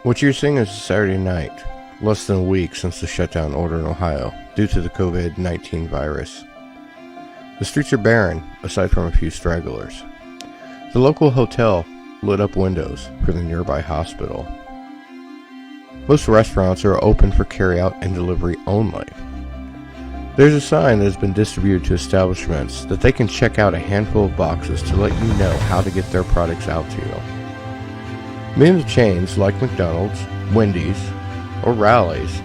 What you're seeing is Saturday night, less than a week since the shutdown order in Ohio due to the COVID-19 virus. The streets are barren, aside from a few stragglers. The local hotel lit up windows for the nearby hospital. Most restaurants are open for carry-out and delivery only. There's a sign that has been distributed to establishments that they can check out a handful of boxes to let you know how to get their products out to you. Many of the chains, like McDonald's, Wendy's, or Rally's,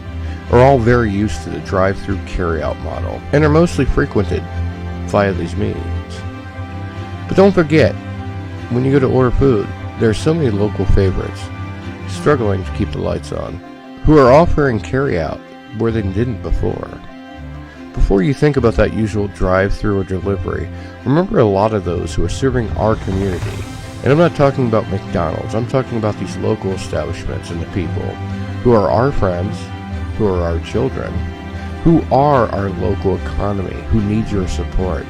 are all very used to the drive-through carry-out model and are mostly frequented via these means. But don't forget, when you go to order food, there are so many local favorites struggling to keep the lights on, who are offering carry-out where they didn't before. Before you think about that usual drive-through or delivery, remember a lot of those who are serving our community. And I'm not talking about McDonald's, I'm talking about these local establishments and the people who are our friends, who are our children, who are our local economy, who need your support.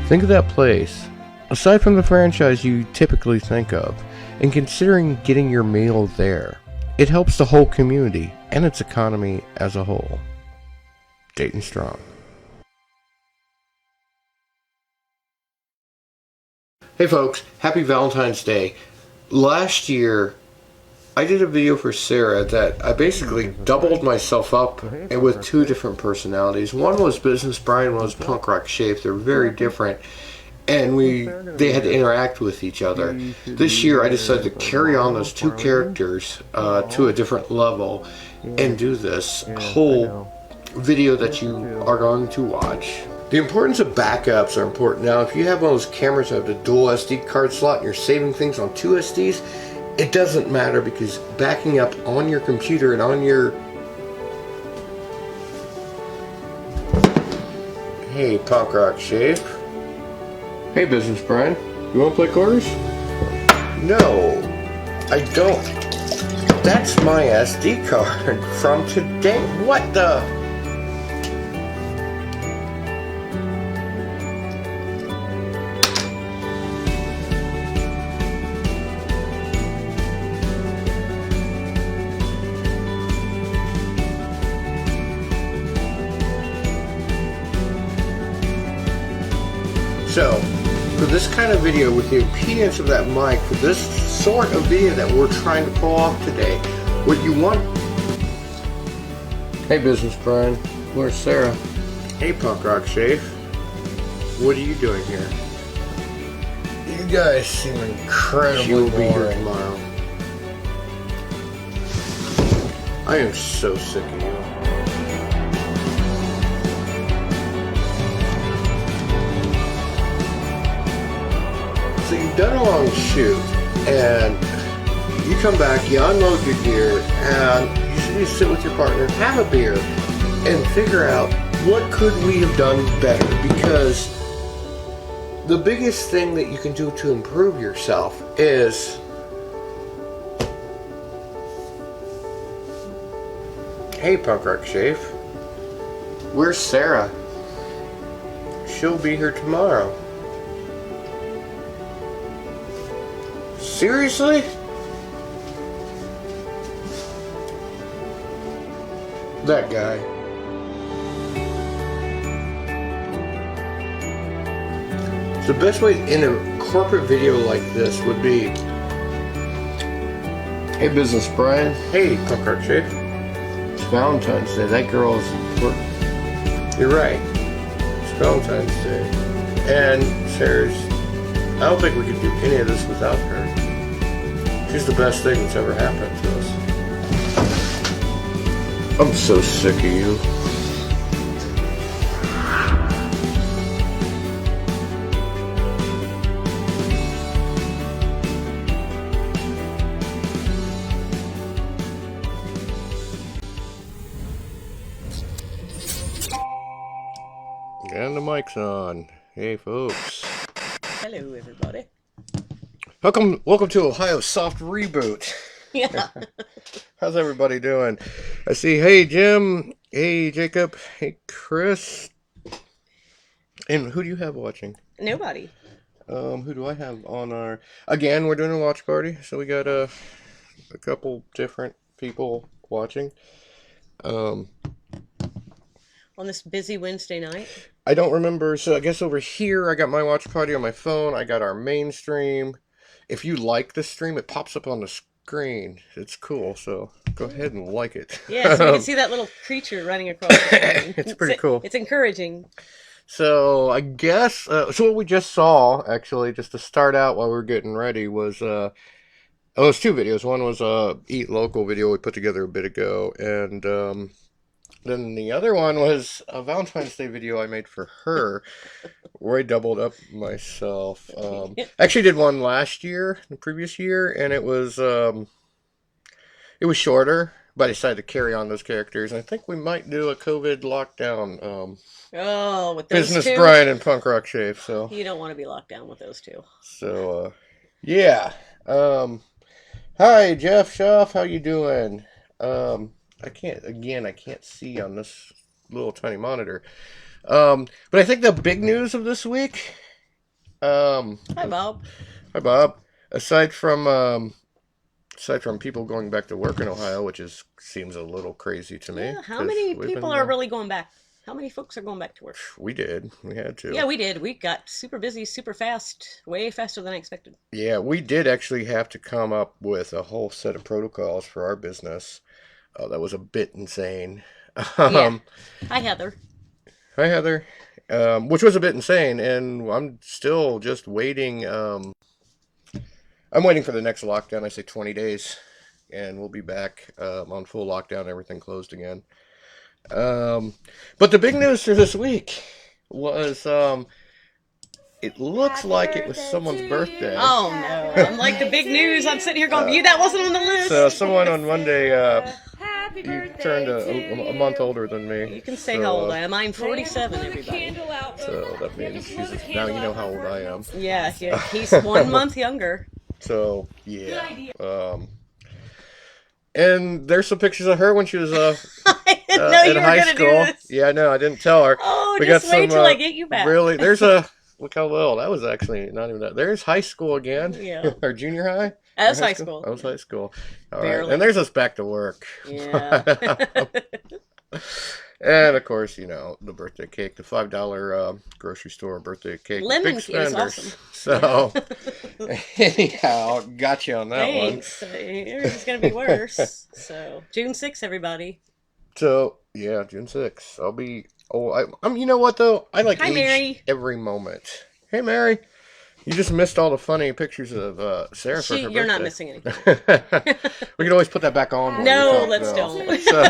Think of that place, aside from the franchise you typically think of, and considering getting your meal there. It helps the whole community and its economy as a whole. Dayton Strong. Hey folks, happy Valentine's Day. Last year, I did a video for Sarah that I basically doubled myself up and with two different personalities. One was Business Brian, one was Punk Rock Shape. They're very different, and they had to interact with each other. This year, I decided to carry on those two characters to a different level and do this whole video that you are going to watch. The importance of backups are important. Now, if you have one of those cameras that have the dual SD card slot and you're saving things on two SDs, it doesn't matter because backing up on your computer and on your... Hey, Punk Rock Shape. Hey, Business Brian. You want to play quarters? No, I don't. That's my SD card from today. What the... So, for this kind of video, with the impedance of that mic, for this sort of video that we're trying to pull off today, what you want... Hey Business Brian, where's Sarah? Hey Punk Rock Shape, what are you doing here? You guys seem incredibly boring. She will be here tomorrow. I am so sick of you. So you've done a long shoot, and you come back, you unload your gear, and you should just sit with your partner, have a beer, and figure out what could we have done better, because the biggest thing that you can do to improve yourself is hey Punk Rock Shape, where's Sarah? She'll be here tomorrow. Seriously? That guy. The best way in a corporate video like this would be, hey Business Brian, hey Punk Rock Shape, it's Valentine's Day, that girl is important. You're right, it's Valentine's Day. And Sarah's, I don't think we could do any of this without her. She's the best thing that's ever happened to us. I'm so sick of you. And the mic's on. Hey folks. Hello everybody. Welcome to Ohio Soft Reboot. Yeah. How's everybody doing? I see, hey Jim, hey Jacob, hey Chris. And who do you have watching? Nobody. Who do I have on our... Again, we're doing a watch party. So we got a couple different people watching. Um, On this busy Wednesday night. I don't remember. So I guess over here, I got my watch party on my phone. I got our main stream. If you like the stream, it pops up on the screen. It's cool. So go ahead and like it. Yeah, so we can see that little creature running across the screen. It's pretty cool. It's encouraging. So I guess so. What we just saw, actually, just to start out while we were getting ready, was it was two videos. One was a Eat Local video we put together a bit ago, and then the other one was a Valentine's Day video I made for her, where I doubled up myself. I actually did one last year, the previous year, and it was shorter, but I decided to carry on those characters. And I think we might do a COVID lockdown. Oh, with those Business two? Brian and Punk Rock Shape. So You don't want to be locked down with those two. So yeah. Hi Jeff Schaff, how you doing? I can't see on this little tiny monitor. But I think the big news of this week. Hi Bob. Hi Bob. Aside from people going back to work in Ohio, which seems a little crazy to me. Yeah, how many people are really going back? How many folks are going back to work? We did. We had to. Yeah, we did. We got super busy, super fast, way faster than I expected. Yeah, we did actually have to come up with a whole set of protocols for our business. That was a bit insane. Yeah. Hi, Heather. Hi, Heather. Which was a bit insane, and I'm still just waiting. I'm waiting for the next lockdown. I say 20 days, and we'll be back on full lockdown, everything closed again. But the big news for this week was it looks like it was someone's birthday. Oh no! I'm like the big news. I'm sitting here going, that wasn't on the list. So someone on Monday, you turned a month older than me. You can say how old I am. I'm 47, everybody. So that means now you know how old I am. Yeah, he's 1 month younger. So yeah. And there's some pictures of her when she was I didn't know you were high gonna school. do this. Yeah, no, I didn't tell her. Oh, We just got wait some, till I get you back. Really, look how little. That was actually not even that. There's high school again. Yeah. Or junior high. That was high school. That was high school. All Barely. right. And there's us back to work. Yeah. And of course, the birthday cake, the $5 grocery store birthday cake. Lemon big cake is spenders. awesome. So, anyhow, got you on that Thanks. It's gonna be worse. So June 6th, everybody. one. So yeah, June 6th. I'll be. Oh, I'm. You know what though? I like Hi, Mary. every moment. Hey, Mary. You just missed all the funny pictures of Sarah for her birthday. You're not missing anything. We can always put that back on. No, let's don't. So,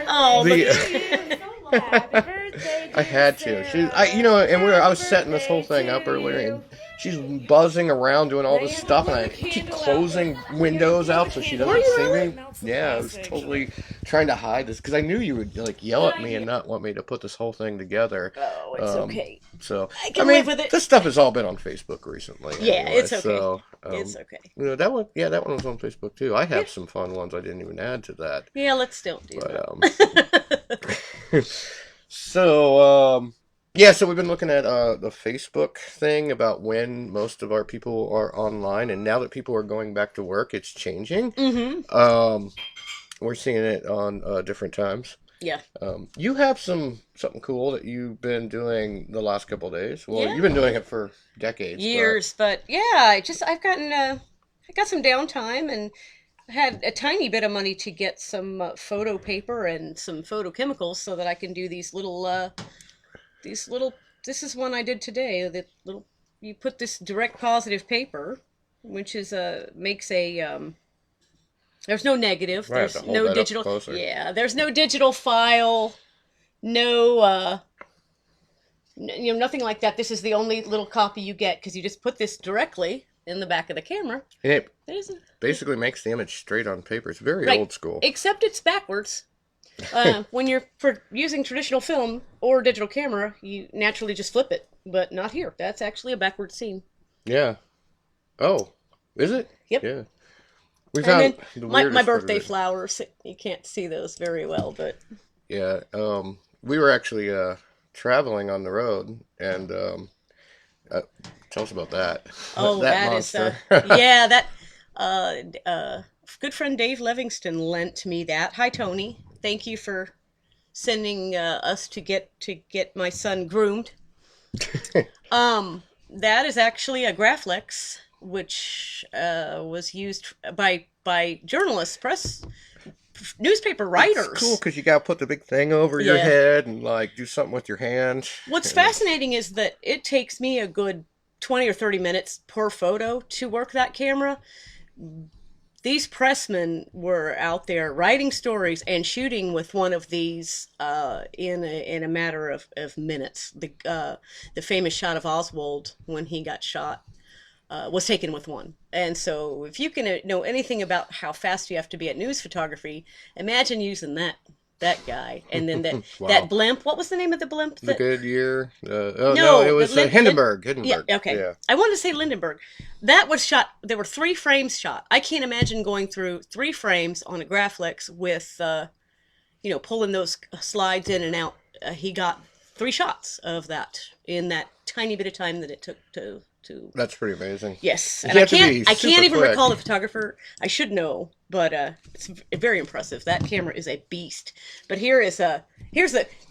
Oh, I had to. I was setting this whole thing up earlier, and she's buzzing around doing all this stuff, and I keep closing windows out so she doesn't see me. Yeah, I was totally trying to hide this because I knew you would yell at me and not want me to put this whole thing together. Oh, it's okay. So I can live with it. This stuff has all been on Facebook recently. Yeah, anyway, it's okay. So, It's okay. that one was on Facebook too. I have some fun ones I didn't even add to that. Yeah, let's don't do that. So we've been looking at the Facebook thing about when most of our people are online, and now that people are going back to work, it's changing. Mm-hmm. We're seeing it on different times. Yeah. You have something cool that you've been doing the last couple of days. Well, Yeah. you've been doing it for decades. Years, but yeah, I got some downtime and had a tiny bit of money to get some photo paper and some photo chemicals so that I can do these little, this is one I did today. You put this direct positive paper, which is makes a, there's no negative, Right, there's no digital, closer. yeah, there's no digital file, no, nothing like that. This is the only little copy you get because you just put this directly in the back of the camera. And it There's a, basically makes the image straight on paper. It's very Right. old school. Except it's backwards. When you're using traditional film or digital camera, you naturally just flip it, but not here. That's actually a backwards scene. Yeah. Oh, is it? Yep. Yeah. We And found then the my weirdest birthday part of it. flowers. You can't see those very well, but Yeah. We were actually traveling on the road, and tell us about that. oh, that that is monster. yeah, that Good friend Dave Livingston lent me that. Hi, Tony. Thank you for sending us to get my son groomed. That is actually a Graflex, which was used by journalists, press, newspaper It's writers. cool because you got to put the big thing over your Yeah. head and like do something with your hand. What's And fascinating is that it takes me a good 20 or 30 minutes per photo to work that camera. These pressmen were out there writing stories and shooting with one of these in a matter of minutes. The famous shot of Oswald when he got shot was taken with one. And so, if you can know anything about how fast you have to be at news photography, imagine using that guy. And then Wow. that blimp. What was the name of the blimp? The Goodyear. No, no, it was the Hindenburg. Yeah, Hindenburg. okay. Yeah. I wanted to say Lindenberg. That was shot. There were 3 frames shot. I can't imagine going through 3 frames on a Graflex with, pulling those slides in and out. He got 3 shots of that in that tiny bit of time that it took to. That's pretty amazing. Yes, You and have to be I can't super even quick. recall the photographer. I should know, but it's very impressive. That camera is a beast. But here's the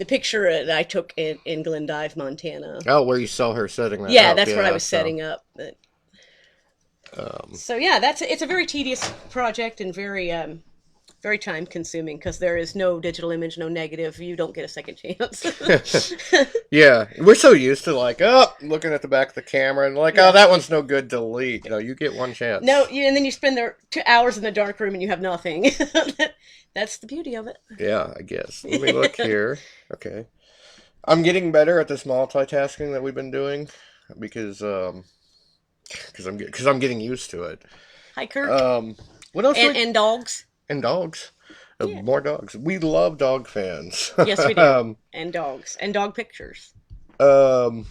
picture that I took in Glendive, Montana. Oh, where you saw her setting that Yeah, up. that's what I was so, setting up. So yeah, it's a very tedious project and very time consuming because there is no digital image, no negative. You don't get a second chance. Yeah, we're so used to like, looking at the back of the camera and like, Yeah. oh, that one's no good, delete. You get one chance. No, and then you spend 2 hours in the dark room and you have nothing. That's the beauty of it. Yeah, I guess. Let me look here. Okay. I'm getting better at this multitasking that we've been doing because I'm getting used to it. Hi, Kurt. What else? And dogs. And dogs. Yeah. More dogs. We love dog fans. Yes, we do. And dogs. And dog pictures. God,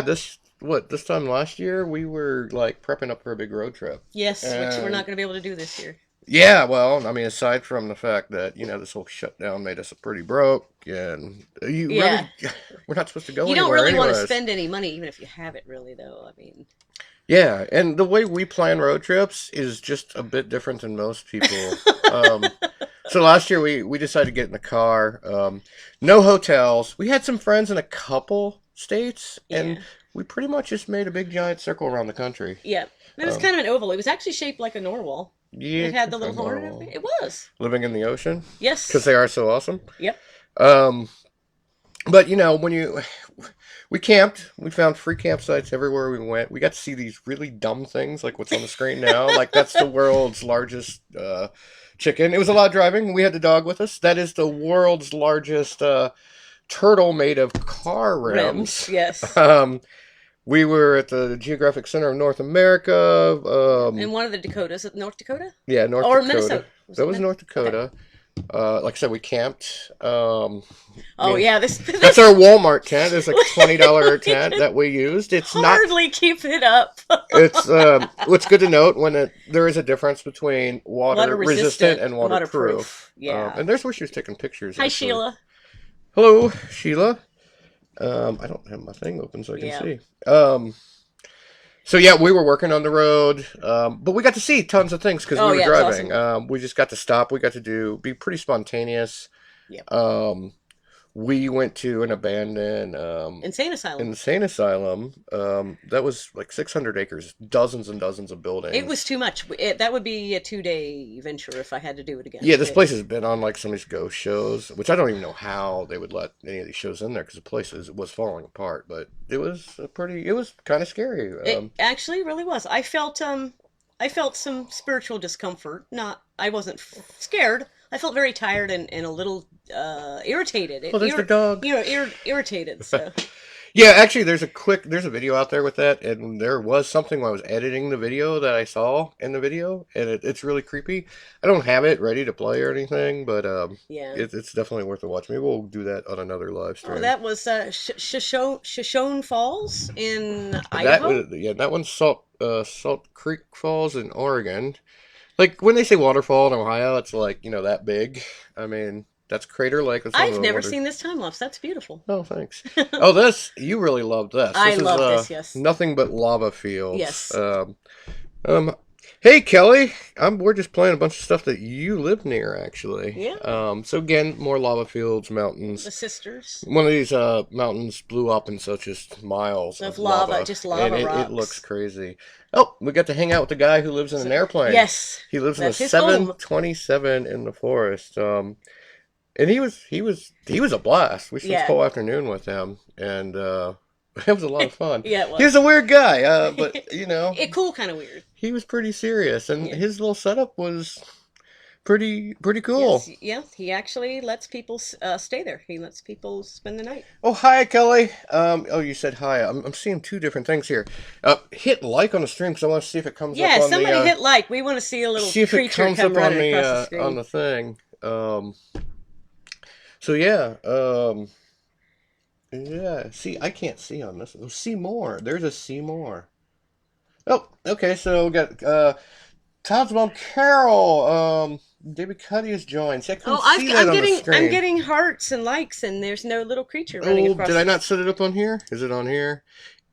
this time last year we were like prepping up for a big road trip. Yes, which we're not going to be able to do this year. Yeah, well, I mean, aside from the fact that this whole shutdown made us pretty broke, and Yeah. we're not supposed to go You anywhere. don't really want to anyways. spend any money, even if you have it, really, though. I mean, Yeah, and the way we plan road trips is just a bit different than most people. So last year we decided to get in the car. No hotels. We had some friends in a couple states, and Yeah. we pretty much just made a big giant circle around the country. yeah. It was kind of an oval. It was actually shaped like a narwhal. Yeah, It had the little I horn and know. everything. It was. Living in the ocean Yes. because they are so awesome. Yep. But when we camped, we found free campsites everywhere we went. We got to see these really dumb things like what's on the screen now. Like that's the world's largest chicken. It was a lot of driving. We had the dog with us. That is the world's largest turtle made of car rims. Yes. We were at the Geographic Center of North America. In one of the Dakotas. North Dakota? Yeah, North Or Dakota. Minnesota. That was North Dakota. Like I said, we camped. Oh, yeah. This That's our Walmart tent. It's like a $20 tent that we used. It's not. hardly keep it up. It's what's good to note there is a difference between water resistant and waterproof. Yeah. And there's where she was taking pictures. Hi, actually. Sheila. Hello, Sheila. I don't have my thing open so I can Yeah. see. So yeah, we were working on the road, but we got to see tons of things because Oh, we were yeah, it's driving. awesome. We just got to stop. We got to be pretty spontaneous. Yep. We went to an abandoned Insane asylum. insane asylum. That was like 600 acres, dozens and dozens of buildings. It was too much. That would be a 2-day venture if I had to do it again. Yeah, this place has been on like some of these ghost shows, which I don't even know how they would let any of these shows in there because the place was falling apart. But it was kind of scary. It actually really was. I felt some spiritual discomfort. I wasn't scared. I felt very tired and a little irritated. Well, there's the dog. Irritated. So. Yeah, actually, there's a video out there with that, and there was something when I was editing the video that I saw in the video, and it's really creepy. I don't have it ready to play or anything, but Yeah. it's definitely worth a watch. Maybe we'll do that on another live stream. Oh, that was Shoshone Falls in Idaho. That one's Salt Creek Falls in Oregon. Like when they say waterfall in Ohio, it's like that big. I mean, that's Crater Lake. That's one of I've the never wonders- seen this time lapse. That's beautiful. Oh, thanks. Oh, you really loved this. I This is, love this, yes. Nothing but lava fields. Yes. Hey Kelly, we're just playing a bunch of stuff that you live near, actually. Yeah, So again, more lava fields, mountains. the sisters One of these mountains blew up in such just miles of of lava, lava, just and lava it looks rocks. crazy. Oh, we got to hang out with the guy who lives in So, an airplane. yes, He lives in a that's his home. 727 in the forest. And he was a blast. We spent the Yeah, whole afternoon with him, and it was a lot of fun. yeah, it He was was. a weird guy, but Cool, kind of weird. he was pretty serious, and Yeah. his little setup was pretty cool. Yes, yeah. He actually lets people stay there. He lets people spend the night. Oh, hi, Kelly. Oh, you said hi. I'm seeing two different things here. Hit like on the stream because I want to see if it comes up Yeah, on the somebody hit like. We want to see a little see if it creature comes come up running across the on screen. the thing. So yeah, yeah. See, I can't see on this. Oh, see more. There's a see more. Oh, okay. So we got Todd's mom, Carol. David Cuddy has joined. See, I couldn't Oh, see that on the I'm screen. getting hearts and likes, and there's no little creature running Oh, did across I the. not set it up on here? Is it on here?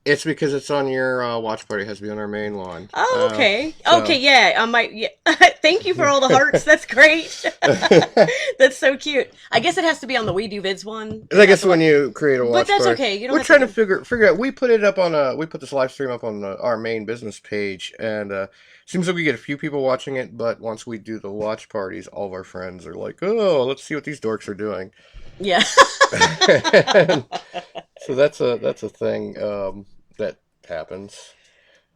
It's because it's on your watch party. It has to be on our main one. Oh, okay. Okay, So. yeah. I might. Yeah. Thank you for all the hearts. That's great. That's so cute. I guess it has to be on the We Do Vids one. I guess when you create a But watch that's party, okay. You don't we're have trying to to. figure out. We put it up on we put this live stream up on our main business page, and seems like we get a few people watching it. But once we do the watch parties, all of our friends are like, "Oh, let's see what these dorks are doing." Yeah. So that's a thing that happens.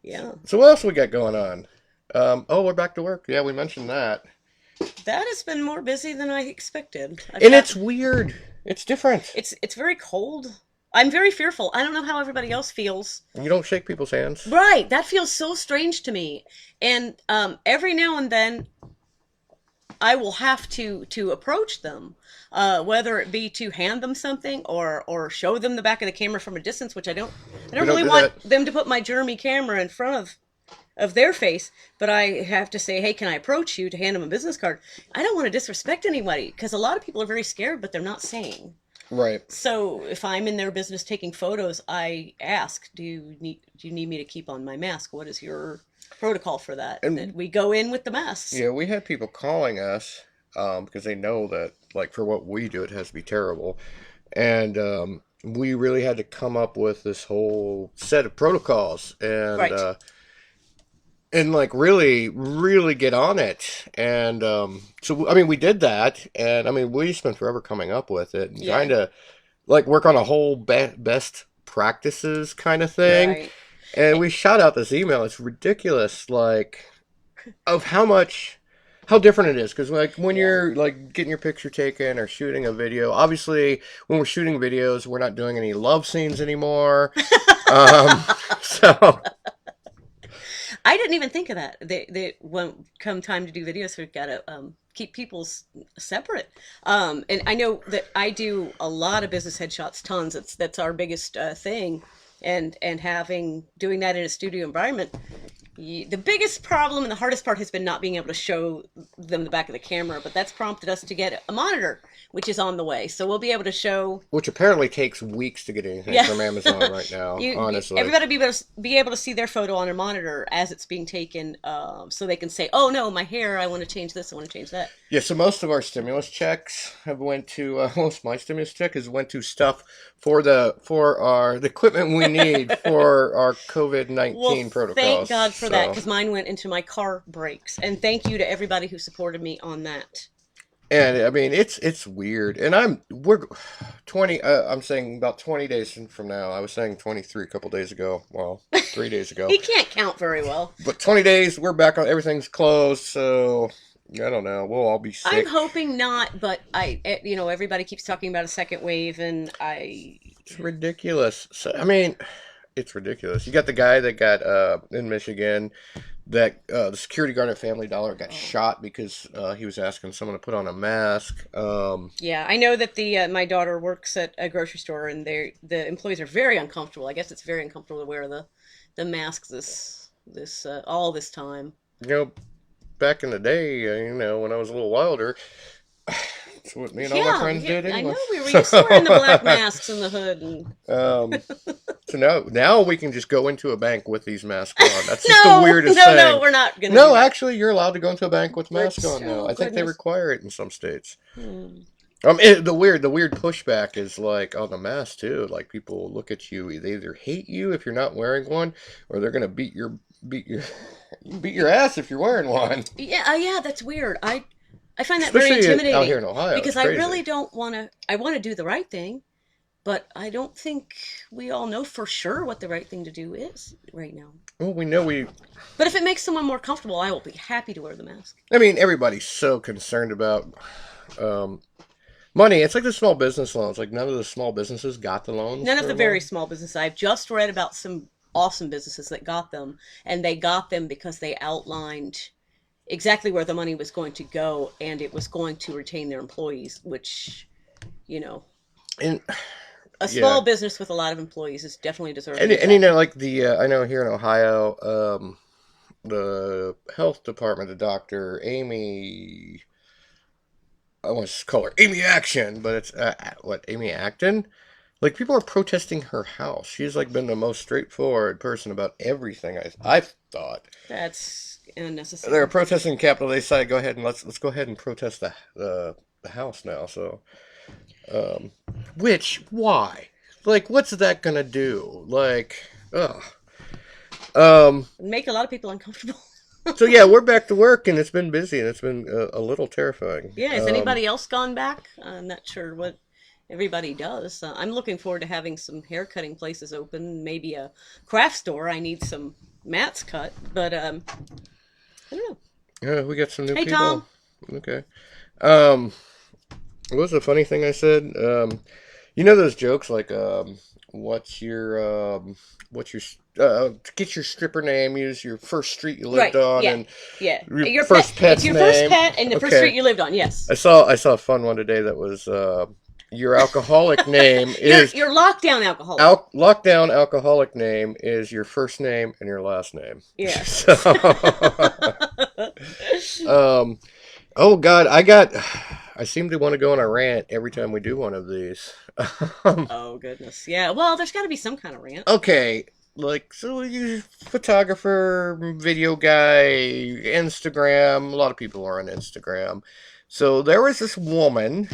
Yeah. So what else we got going on? Oh, we're back to work. Yeah, we mentioned that. That has been more busy than I expected. I've And got. it's weird. It's different. It's very cold. I'm very fearful. I don't know how everybody else feels. You don't shake people's hands. Right. That feels so strange to me. And every now and then I will have to approach them, whether it be to hand them something or show them the back of the camera from a distance, which I We don't don't really do want that. them to put my germy camera in front of their face, but I have to say, hey, can I approach you to hand them a business card? I don't want to disrespect anybody because a lot of people are very scared, but they're not saying. Right. So if I'm in their business taking photos, I ask, do you need me to keep on my mask? What is your protocol for that? That And we go in with the masks. yeah, we had people calling us because they know that, like, for what we do, it has to be terrible. And we really had to come up with this whole set of protocols Right. and like really get on it. And so I mean, we did that, and I mean, we spent forever coming up with it and Yeah. trying to like work on a whole best practices kind of thing. Right. And we shot out this email. It's ridiculous, like of how different it is. Because like when Yeah. you're like getting your picture taken or shooting a video, obviously when we're shooting videos, we're not doing any love scenes anymore. Um, so I didn't even think of that. They when come time to do videos, we've got to keep people separate. And I know that I do a lot of business headshots, tons. That's our biggest thing, and having doing that in a studio environment. The biggest problem and the hardest part has been not being able to show them the back of the camera, but that's prompted us to get a monitor, which is on the way. So we'll be able to show. which apparently takes weeks to get anything Yeah. from Amazon right now. Honestly, Everybody be able to see their photo on their monitor as it's being taken, so they can say, "Oh no, my hair! I want to change this. I want to change that." yeah. So most of our stimulus checks have went to most of my stimulus check has went to stuff the equipment we need for our COVID Well, 19 thank protocols. God for that So because mine went into my car brakes, and thank you to everybody who supported me on that. and I mean it's weird, and we're 20. I'm saying about 20 days from now. I was saying 23 a couple days ago. Well, 3 days ago. He can't count very well. But 20 days, we're back on. Everything's closed, so I don't know. We'll all be I'm sick. hoping not, but everybody keeps talking about a second wave, and I. It's ridiculous. So, I mean, it's ridiculous. You got the guy that got in Michigan that the security guard at Family Dollar got shot because he was asking someone to put on a mask. Yeah, I know that the my daughter works at a grocery store, and the employees are very uncomfortable. I guess it's very uncomfortable to wear the masks this all this time. You know, back in the day, when I was a little wilder, That's what me and all my friends did I anyway. know we were used to wearing the black masks in the hood. And... So now we can just go into a bank with these masks on. That's just the no, weirdest no, thing. no, we're not gonna. No, do that. actually, you're allowed to go into a bank with masks on now. Oh, I think they goodness. require it in some states. Hmm. The weird pushback is like on the mask too. Like people look at you, they either hate you if you're not wearing one, or they're gonna beat your beat your ass if you're wearing one. Yeah, yeah, that's weird. I find that Especially very intimidating out here in Ohio, because it's I crazy. really don't want to. I want to do the right thing, but I don't think we all know for sure what the right thing to do is right now. Well, we know we. But if it makes someone more comfortable, I will be happy to wear the mask. I mean, everybody's so concerned about money. It's like the small business loans. Like none of the small businesses got the loans. None of for the a very while. small businesses. I've just read about some awesome businesses that got them, and they got them because they outlined exactly where the money was going to go, and it was going to retain their employees, which, you know, And a yeah, small business with a lot of employees is definitely deserving and of you that. know, like I know here in Ohio, the health department, the doctor Amy. I want to call her Amy Action, but it's what Amy Acton. Like people are protesting her house. She's like been the most straightforward person about everything. I've thought That's they're unnecessary. protesting Capitol. They decided go ahead and let's go ahead and protest the house now. So, um, which why? Like, what's that gonna do? Like, ugh. Make a lot of people uncomfortable. So yeah, we're back to work and it's been busy and it's been a little terrifying. Yeah, has anybody else gone back? I'm not sure what everybody does. I'm looking forward to having some hair cutting places open, maybe a craft store. I need some mats cut, but I don't know. Yeah, we got some new Hey, people. Tom. Okay. Um, what was the funny thing I said? You know those jokes like, what's your, what's your, to get your stripper name, use your first street you lived Right. on Yeah. and Yeah. your Your pet. first It's pet's your first name. pet and the first Okay. street you lived on. Yes. I saw a fun one today that was, your alcoholic name is, You're lockdown alcoholic. lockdown alcoholic name is your first name and your last name. Yeah. So, um, oh God, I seem to want to go on a rant every time we do one of these. Oh goodness. Yeah. Well, there's got to be some kind of rant. Okay, like so you photographer, video guy, Instagram, a lot of people are on Instagram. So there was this woman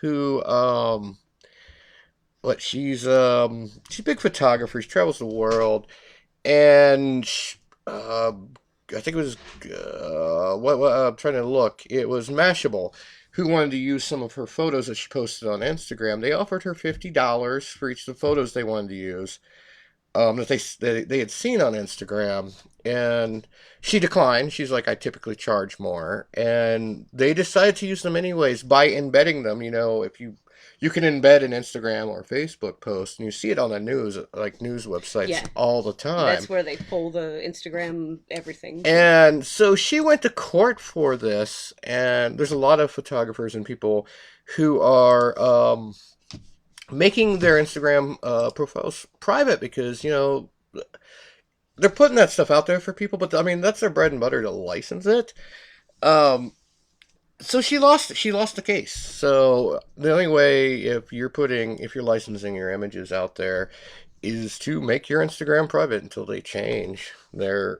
who she's a big photographer, she travels the world and I think it was what I'm trying to look. It was Mashable who wanted to use some of her photos that she posted on Instagram. They offered her $50 for each of the photos they wanted to use that they had seen on Instagram, and she declined. She's like, I typically charge more, and they decided to use them anyways by embedding them. You know, if you can embed an Instagram or Facebook post, and you see it on the news, like news websites, Yeah. all the time. That's where they pull the Instagram everything. And so she went to court for this, and there's a lot of photographers and people who are making their Instagram profiles private because, you know, they're putting that stuff out there for people, but I mean, that's their bread and butter to license it. Um, so she lost the case. So the only way if you're licensing your images out there is to make your Instagram private until they change their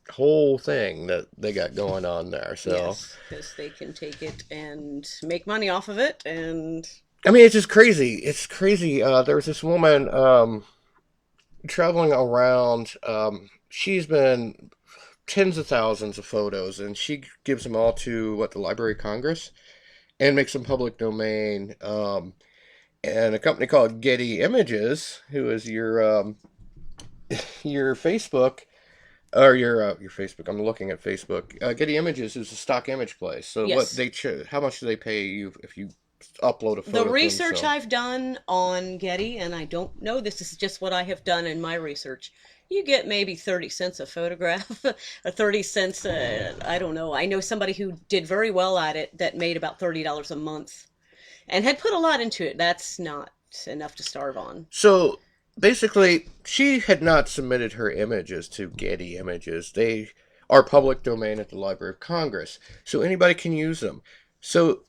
whole thing that they got going on there. So Yes, because they can take it and make money off of it, and I mean, it's just crazy. It's crazy. There was this woman traveling around. She's been tens of thousands of photos, and she gives them all to the Library of Congress and makes them public domain. And a company called Getty Images, who is your Facebook or your Facebook. I'm looking at Facebook. Getty Images is a stock image place. So yes. how much do they pay you if you upload a photo? The from research themselves? I've done on Getty, and I don't know, this is just what I have done in my research. You get maybe 30 cents a photograph, or 30 cents, I don't know. I know somebody who did very well at it that made about $30 a month and had put a lot into it. That's not enough to starve on. So basically, she had not submitted her images to Getty Images. They are public domain at the Library of Congress, so anybody can use them. So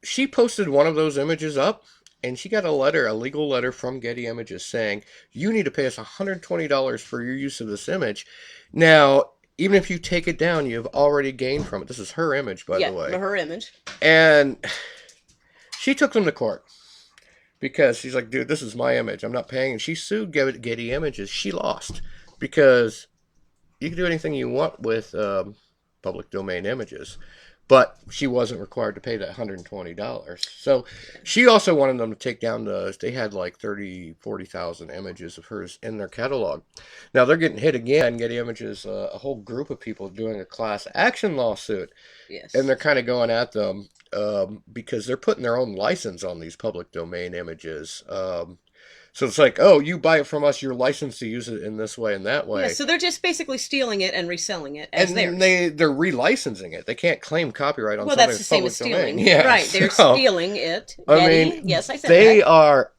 she posted one of those images up, and she got a legal letter from Getty Images saying, you need to pay us $120 for your use of this image. Now, even if you take it down, you have already gained from it. This is her image, by the way. Her image. And she took them to court because she's like, dude, this is my image. I'm not paying. And she sued Getty Images. She lost because you can do anything you want with public domain images. But she wasn't required to pay that $120. So she also wanted them to take down they had like 30, 40,000 images of hers in their catalog. Now they're getting hit again. Getty Images, a whole group of people doing a class action lawsuit. Yes. And they're kind of going at them because they're putting their own license on these public domain images. So it's like, oh, you buy it from us, you're licensed to use it in this way and that way. Yeah, so they're just basically stealing it and reselling it as theirs. And they're relicensing it. They can't claim copyright on something that's public domain. Well, that's the same as stealing. Yeah, right, they're stealing it. I mean, yes, I said they that. are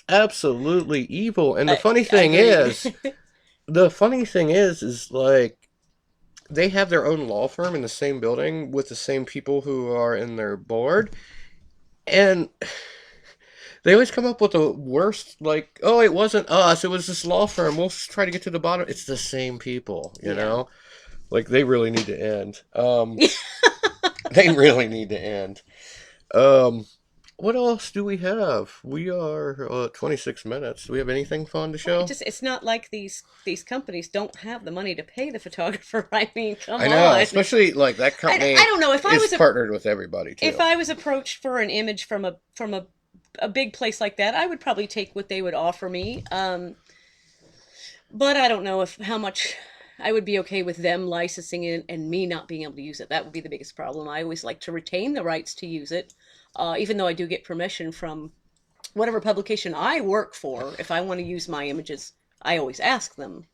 absolutely evil. And the funny thing is, like, they have their own law firm in the same building with the same people who are in their board. And they always come up with the worst, like, oh, it wasn't us, it was this law firm. We'll try to get to the bottom. It's the same people, you know? Like, they really need to end. They really need to end. What else do we have? We are 26 minutes. Do we have anything fun to show? It's not like these companies don't have the money to pay the photographer. I mean, come on. I know, especially like that company. I don't know if I was partnered with everybody too. If I was approached for an image from a big place like that, I would probably take what they would offer me. But I don't know how much I would be okay with them licensing it and me not being able to use it. That would be the biggest problem. I always like to retain the rights to use it, even though I do get permission from whatever publication I work for. If I want to use my images, I always ask them.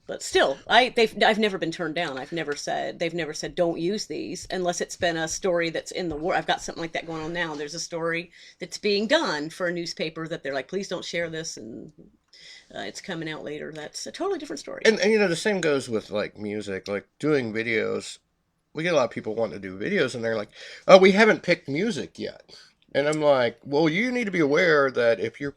But still, I've never been turned down. They've never said don't use these unless it's been a story that's in the war. I've got something like that going on now. There's a story that's being done for a newspaper that they're like, please don't share this, and it's coming out later. That's a totally different story. And you know, the same goes with like music, like doing videos. We get a lot of people wanting to do videos, and they're like, oh, we haven't picked music yet. And I'm like, well, you need to be aware that if you're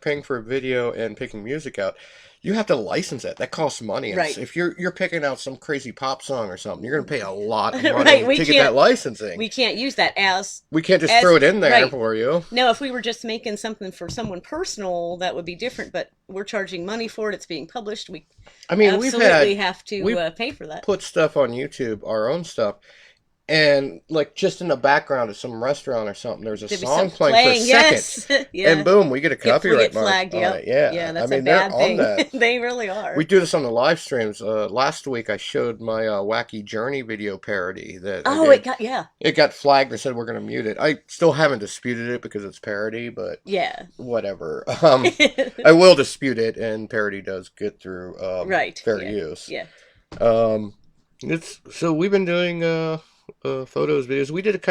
paying for a video and picking music out, you have to license it. That costs money. And right. If you're picking out some crazy pop song or something, you're going to pay a lot of money to get that licensing. We can't use that as... We can't just throw it in there for you. No, if we were just making something for someone personal, that would be different. But we're charging money for it. It's being published. We absolutely have to pay for that. Put stuff on YouTube, our own stuff. And like just in the background of some restaurant or something, there's a song playing for seconds, and boom, we get a copyright mark on it. Yeah, that's a bad thing. They really are. We do this on the live streams. Last week, I showed my Wacky Journey video parody that. It got flagged. They said we're going to mute it. I still haven't disputed it because it's parody, but whatever. I will dispute it, and parody does get through fair use. Yeah. So we've been doing. Photos, videos. We did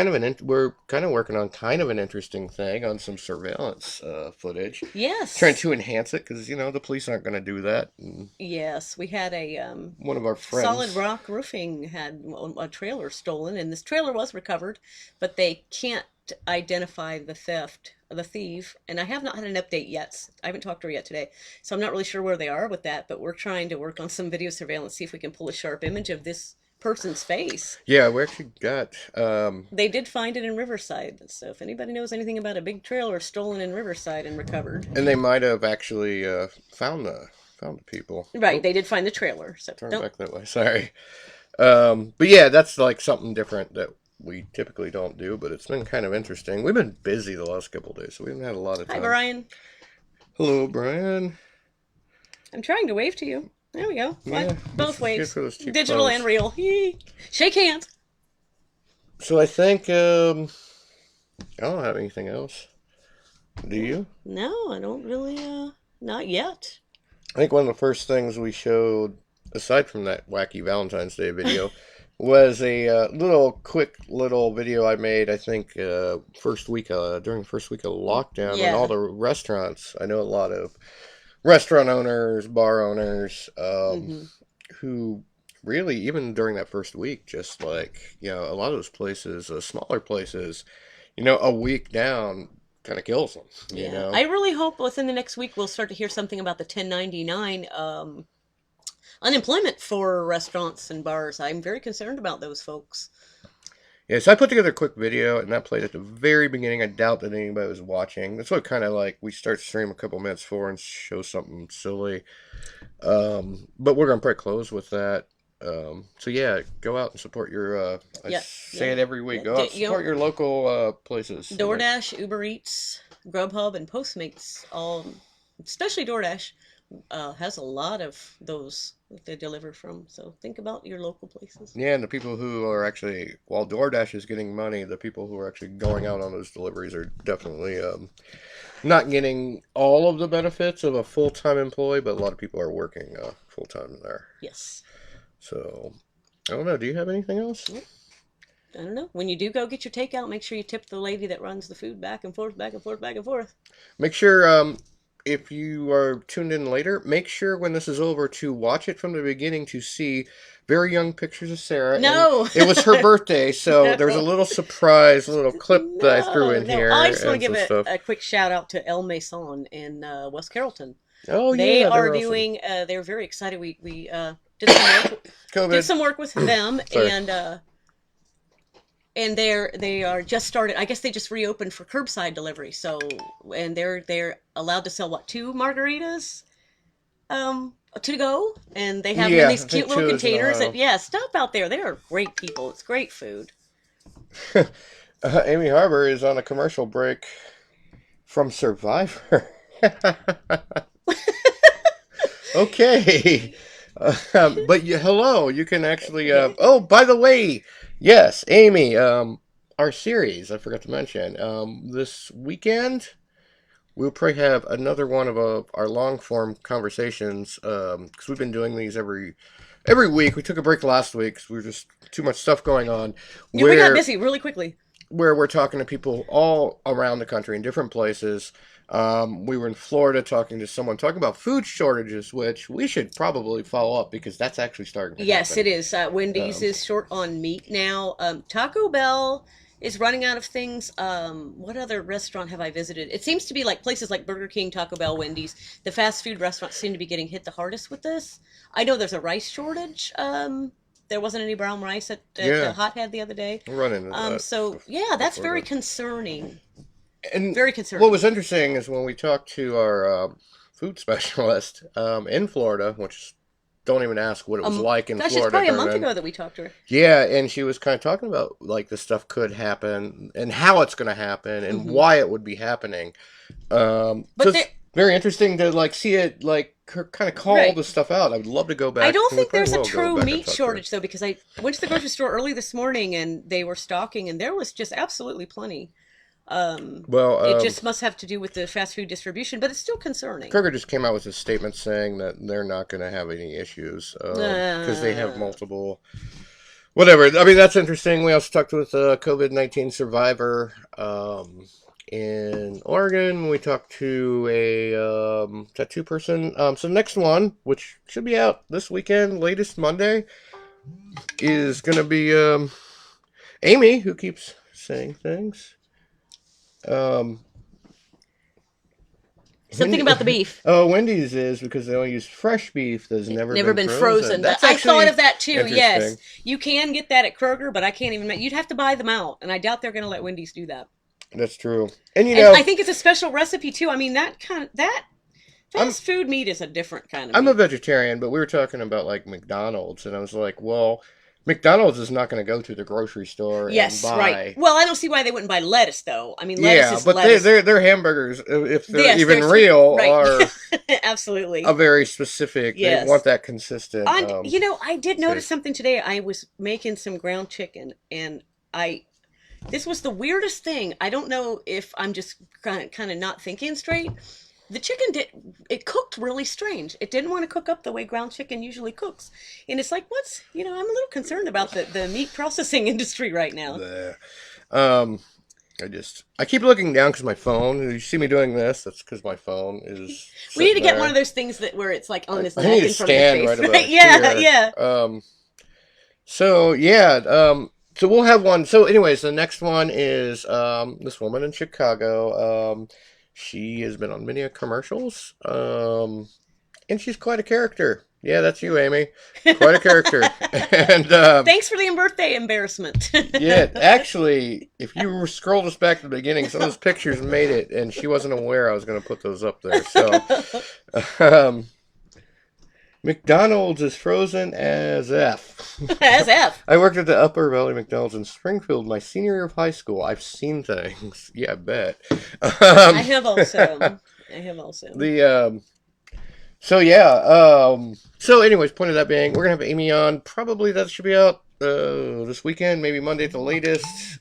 we're kind of working on kind of an interesting thing on some surveillance footage. Yes. Trying to enhance it because, you know, the police aren't going to do that. And yes, we had one of our friends. Solid Rock Roofing had a trailer stolen, and this trailer was recovered, but they can't identify the thief, and I have not had an update yet. I haven't talked to her yet today, so I'm not really sure where they are with that, but we're trying to work on some video surveillance, see if we can pull a sharp image of this person's face. Yeah, we actually got they did find it in Riverside, so if anybody knows anything about a big trailer stolen in Riverside and recovered, and they might have actually found the people. Right. They did find the trailer, so turn back that way, sorry. But yeah, that's like something different that we typically don't do, but it's been kind of interesting. We've been busy the last couple of days, so we haven't had a lot of time. Hi, Brian. Hello, Brian. I'm trying to wave to you. There we go. Yeah, both waves. Digital clothes. And real. Shake hands. So I think I don't have anything else. Do you? No, I don't really. Not yet. I think one of the first things we showed, aside from that wacky Valentine's Day video, was a quick little video I made, I think, during the first week of lockdown on all the restaurants. I know a lot of restaurant owners, bar owners, who really, even during that first week, just like, a lot of those places, smaller places, a week down kind of kills them, Yeah, I really hope within the next week we'll start to hear something about the 1099 unemployment for restaurants and bars. I'm very concerned about those folks. Yeah, so I put together a quick video, and that played at the very beginning. I doubt that anybody was watching. That's what kind of like we start stream a couple minutes for and show something silly. But we're gonna probably close with that. So yeah, go out and support your. I say it every week. Go out and support your local places. DoorDash, Uber Eats, Grubhub, and Postmates. All, especially DoorDash, has a lot of those that they deliver from. So think about your local places. Yeah, and the people who are actually, while DoorDash is getting money, the people who are actually going out on those deliveries are definitely not getting all of the benefits of a full-time employee, but a lot of people are working full-time there. Yes. So, I don't know. Do you have anything else? I don't know. When you do go get your takeout, make sure you tip the lady that runs the food back and forth, back and forth, back and forth. Make sure, if you are tuned in later, make sure when this is over to watch it from the beginning to see very young pictures of Sarah. No! And it was her birthday, so there's a little surprise, a little clip that I threw in here. I just want to give a quick shout out to El Maison in West Carrollton. Oh, they yeah. Are doing, they're very excited. We did some work with them, and they are just started. I guess they just reopened for curbside delivery. So, and they're allowed to sell 2 margaritas, to go, and they have them in these cute little containers. Stop out there. They are great people. It's great food. Amy Harbor is on a commercial break from Survivor. Okay. But hello, you can actually, oh, by the way, yes, Amy, our series, I forgot to mention, this weekend, we'll probably have another one of our long-form conversations, because we've been doing these every week. We took a break last week because we were just too much stuff going on. We got busy really quickly. Where we're talking to people all around the country in different places. We were in Florida talking about food shortages, which we should probably follow up because that's actually starting to happen. It is. Wendy's is short on meat now. Taco Bell is running out of things. What other restaurant have I visited? It seems to be like places like Burger King, Taco Bell, Wendy's. The fast food restaurants seem to be getting hit the hardest with this. I know there's a rice shortage. There wasn't any brown rice at the Hothead the other day. We're running into that. So, yeah, that's very concerning. And very concerning. What was interesting is when we talked to our food specialist in Florida, which don't even ask what it was like in Florida. It's probably a month ago that we talked to her. Yeah, and she was kind of talking about like this stuff could happen and how it's going to happen and why it would be happening. But it's very interesting to like see it like kind of call this stuff out. I would love to go back. I don't think there's a true meat shortage though, because I went to the grocery store early this morning and they were stocking and there was just absolutely plenty. It just must have to do with the fast food distribution, but it's still concerning. Kroger just came out with a statement saying that they're not going to have any issues because they have multiple. Whatever. I mean, that's interesting. We also talked with a COVID-19 survivor in Oregon. We talked to a tattoo person. So next one, which should be out this weekend, latest Monday, is going to be Amy, who keeps saying things. Something about the beef. Oh, Wendy's is because they only use fresh beef that's never been frozen. I thought of that too. Yes, you can get that at Kroger, but I can't even. You'd have to buy them out, and I doubt they're going to let Wendy's do that. That's true, and I think it's a special recipe too. I mean, that fast food meat is a different kind of. I'm a vegetarian, but we were talking about like McDonald's, and I was like, well. McDonald's is not going to go to the grocery store and buy. Right. Well, I don't see why they wouldn't buy lettuce, though. I mean, lettuce is lettuce. Their hamburgers, if they're even real, are absolutely a very specific. They want that consistent. I did notice something today. I was making some ground chicken, and this was the weirdest thing. I don't know if I'm just kind of not thinking straight. The chicken cooked really strange. It didn't want to cook up the way ground chicken usually cooks. And it's like, I'm a little concerned about the meat processing industry right now. I keep looking down because my phone, you see me doing this, that's because my phone is We need to get one of those things where it's like on this neck in front of your face. Right? Yeah. So yeah, so we'll have one. So anyways, the next one is this woman in Chicago. She has been on many commercials. And she's quite a character. Yeah, that's you, Amy. Quite a character. And Thanks for the birthday embarrassment. yeah, actually, if you scrolled us back to the beginning, some of those pictures made it, and she wasn't aware I was going to put those up there. So, um, McDonald's is frozen as F. As F. I worked at the Upper Valley McDonald's in Springfield my senior year of high school. I've seen things. Yeah, I bet. I have also. So yeah, so anyways, point of that being, we're gonna have Amy on. Probably that should be out this weekend, maybe Monday at the latest.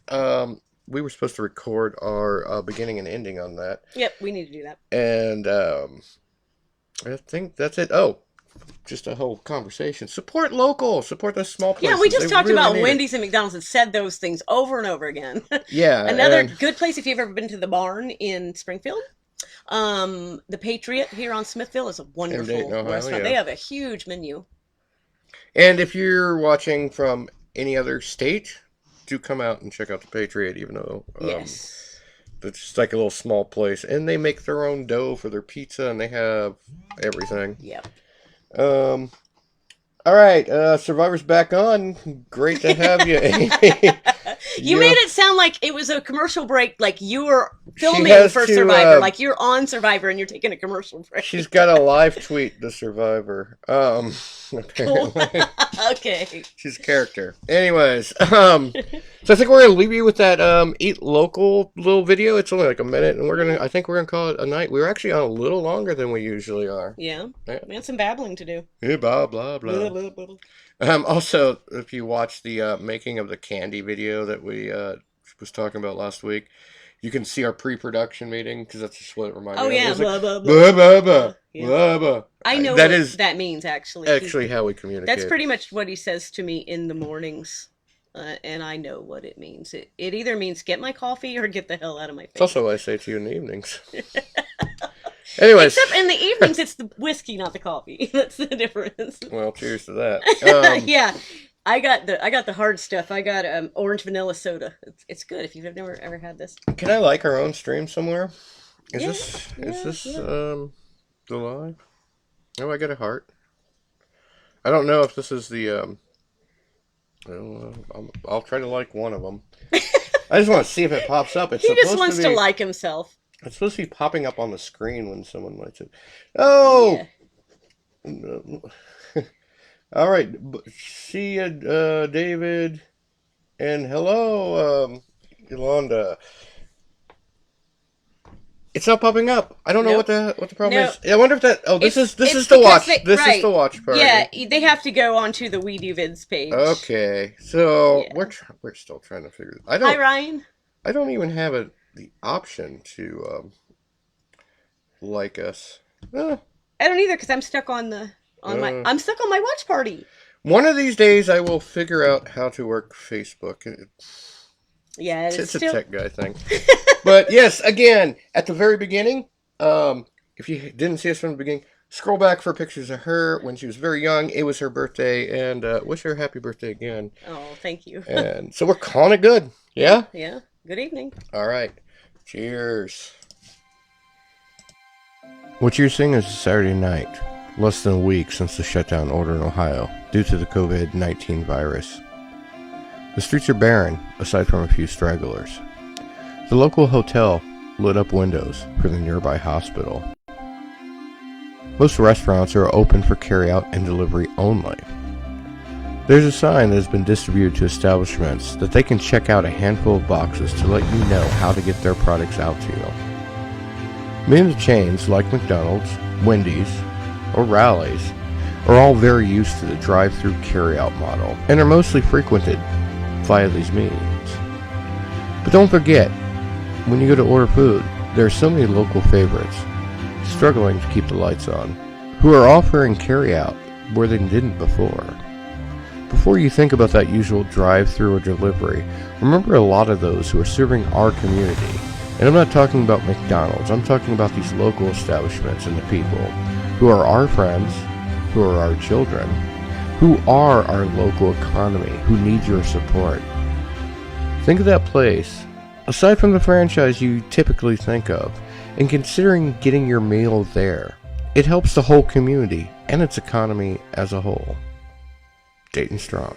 We were supposed to record our beginning and ending on that. Yep, we need to do that. And I think that's it. Oh, just a whole conversation. Support local. Support the small places. Yeah, we just talked really about need Wendy's and McDonald's and said those things over and over again. Yeah. Another good place if you've ever been to the Barn in Springfield. The Patriot here on Smithville is a wonderful restaurant. Yeah. They have a huge menu. And if you're watching from any other state, do come out and check out the Patriot, even though Yes. it's just like a little small place. And they make their own dough for their pizza, and they have everything. Yep. All right, Survivor's back on. Great to have you, Amy. You made it sound like it was a commercial break, like you were filming for Survivor, like you're on Survivor and you're taking a commercial break. She's got a live tweet to Survivor. Apparently. Okay. She's a character. Anyways, so I think we're gonna leave you with that Eat Local little video. It's only like a minute, and I think we're gonna call it a night. We were actually on a little longer than we usually are. Yeah. We had some babbling to do. Yeah, blah blah blah. Blah, blah, blah. Also, if you watch the making of the candy video that we was talking about last week, you can see our pre-production meeting, because that's just what it reminded me of. Yeah, blah, like, blah, blah, blah, blah, yeah. Blah, blah. I know that means, actually. Actually how we communicate. That's pretty much what he says to me in the mornings, and I know what it means. It either means get my coffee or get the hell out of my face. It's also what I say to you in the evenings. Anyways. Except in the evenings, it's the whiskey, not the coffee. That's the difference. Well, cheers to that. Yeah, I got the hard stuff. I got orange vanilla soda. It's good if you've never ever had this. Can I like our own stream somewhere? Is this the live? Oh, I got a heart. I don't know if this is the I'll try to like one of them. I just want to see if it pops up. He just wants to like himself. It's supposed to be popping up on the screen when someone likes it. Oh! Yeah. All right. See you, David. And hello, Yolanda. It's not popping up. I don't know what the problem is. I wonder if that. Oh, this is the watch. This is the watch party. Yeah, they have to go onto the We Do Vids page. Okay, so we're still trying to figure. Hi, Ryan. I don't even have the option to like us. I don't either, because I'm stuck on I'm stuck on my watch party. One of these days, I will figure out how to work Facebook. Yeah, it's a tech guy thing. But yes, again, at the very beginning, if you didn't see us from the beginning, scroll back for pictures of her when she was very young. It was her birthday, and wish her a happy birthday again. Oh, thank you. And so we're calling it good. Yeah? Yeah. Good evening. All right. Cheers. What you're seeing is a Saturday night, less than a week since the shutdown order in Ohio due to the COVID-19 virus. The streets are barren, aside from a few stragglers. The local hotel lit up windows for the nearby hospital. Most restaurants are open for carry-out and delivery only. There's a sign that has been distributed to establishments that they can check out a handful of boxes to let you know how to get their products out to you. Many of the chains, like McDonald's, Wendy's, or Rally's, are all very used to the drive-through carry-out model and are mostly frequented via these means. But don't forget, when you go to order food, there are so many local favorites struggling to keep the lights on, who are offering carry-out where they didn't before. Before you think about that usual drive-through or delivery, remember a lot of those who are serving our community. And I'm not talking about McDonald's, I'm talking about these local establishments and the people who are our friends, who are our children, who are our local economy, who need your support. Think of that place, aside from the franchise you typically think of, and considering getting your meal there. It helps the whole community and its economy as a whole. Dayton Strong.